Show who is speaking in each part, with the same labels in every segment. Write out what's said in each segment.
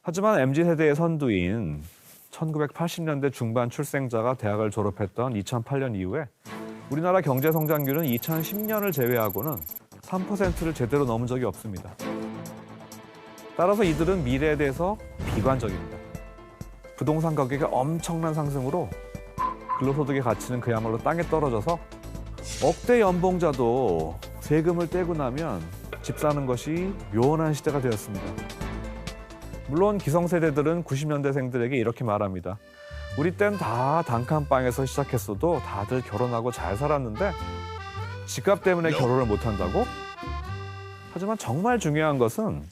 Speaker 1: 하지만 MZ세대의 선두인 1980년대 중반 출생자가 대학을 졸업했던 2008년 이후에 우리나라 경제 성장률은 2010년을 제외하고는 3%를 제대로 넘은 적이 없습니다. 따라서 이들은 미래에 대해서 비관적입니다. 부동산 가격의 엄청난 상승으로 근로소득의 가치는 그야말로 땅에 떨어져서 억대 연봉자도 세금을 떼고 나면 집 사는 것이 묘원한 시대가 되었습니다. 물론 기성세대들은 90년대생들에게 이렇게 말합니다. 우리 땐 다 단칸방에서 시작했어도 다들 결혼하고 잘 살았는데 집값 때문에 결혼을 못한다고? 하지만 정말 중요한 것은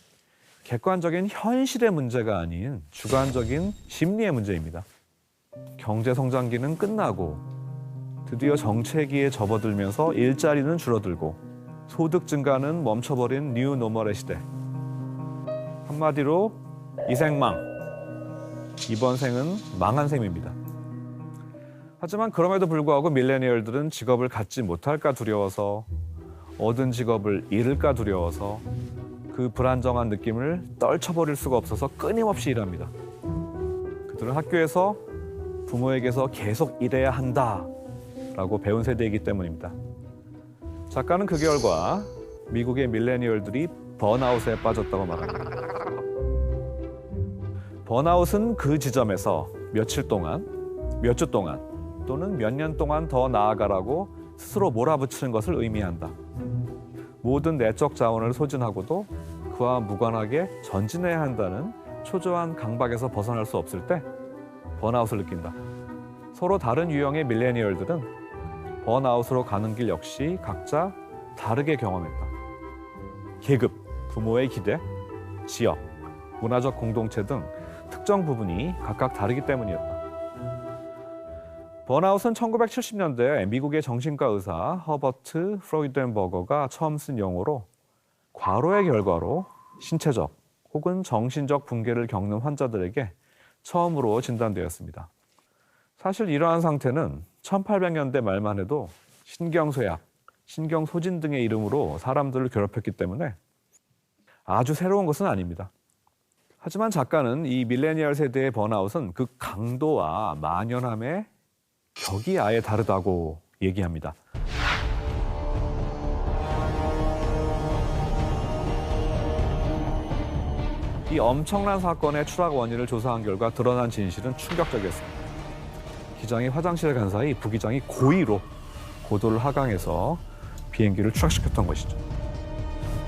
Speaker 1: 객관적인 현실의 문제가 아닌 주관적인 심리의 문제입니다. 경제 성장기는 끝나고 드디어 정체기에 접어들면서 일자리는 줄어들고 소득 증가는 멈춰버린 뉴 노멀의 시대. 한마디로 이생망, 이번 생은 망한 셈입니다. 하지만 그럼에도 불구하고 밀레니얼들은 직업을 갖지 못할까 두려워서, 얻은 직업을 잃을까 두려워서 그 불안정한 느낌을 떨쳐버릴 수가 없어서 끊임없이 일합니다. 그들은 학교에서 부모에게서 계속 일해야 한다라고 배운 세대이기 때문입니다. 작가는 그 결과 미국의 밀레니얼들이 번아웃에 빠졌다고 말합니다. 번아웃은 그 지점에서 며칠 동안, 몇 주 동안 또는 몇 년 동안 더 나아가라고 스스로 몰아붙이는 것을 의미한다. 모든 내적 자원을 소진하고도 그와 무관하게 전진해야 한다는 초조한 강박에서 벗어날 수 없을 때 번아웃을 느낀다. 서로 다른 유형의 밀레니얼들은 번아웃으로 가는 길 역시 각자 다르게 경험했다. 계급, 부모의 기대, 지역, 문화적 공동체 등 특정 부분이 각각 다르기 때문이었다. 번아웃은 1970년대 미국의 정신과 의사 허버트 프로이덴버거가 처음 쓴 용어로 과로의 결과로 신체적 혹은 정신적 붕괴를 겪는 환자들에게 처음으로 진단되었습니다. 사실 이러한 상태는 1800년대 말만 해도 신경쇠약, 신경소진 등의 이름으로 사람들을 괴롭혔기 때문에 아주 새로운 것은 아닙니다. 하지만 작가는 이 밀레니얼 세대의 번아웃은 그 강도와 만연함의 격이 아예 다르다고 얘기합니다. 이 엄청난 사건의 추락 원인을 조사한 결과 드러난 진실은 충격적이었습니다. 기장이 화장실에 간 사이 부기장이 고의로 고도를 하강해서 비행기를 추락시켰던 것이죠.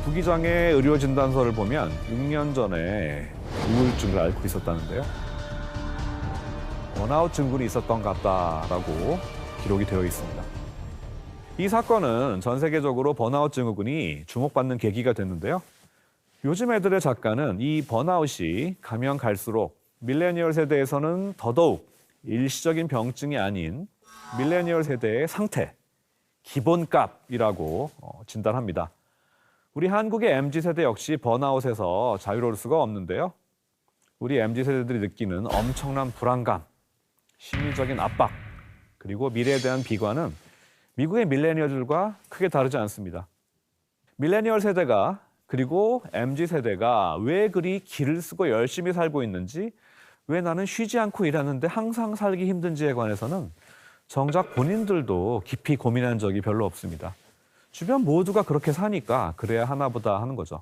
Speaker 1: 부기장의 의료 진단서를 보면 6년 전에 우울증을 앓고 있었다는데요. 번아웃 증후군이 있었던 것 같다라고 기록이 되어 있습니다. 이 사건은 전 세계적으로 번아웃 증후군이 주목받는 계기가 됐는데요. 요즘 애들의 작가는 이 번아웃이 가면 갈수록 밀레니얼 세대에서는 더더욱 일시적인 병증이 아닌 밀레니얼 세대의 상태, 기본값이라고 진단합니다. 우리 한국의 MZ세대 역시 번아웃에서 자유로울 수가 없는데요. 우리 MZ세대들이 느끼는 엄청난 불안감, 심리적인 압박, 그리고 미래에 대한 비관은 미국의 밀레니얼들과 크게 다르지 않습니다. 밀레니얼 세대가 그리고 MZ세대가 왜 그리 기를 쓰고 열심히 살고 있는지, 왜 나는 쉬지 않고 일하는데 항상 살기 힘든지에 관해서는 정작 본인들도 깊이 고민한 적이 별로 없습니다. 주변 모두가 그렇게 사니까 그래야 하나 보다 하는 거죠.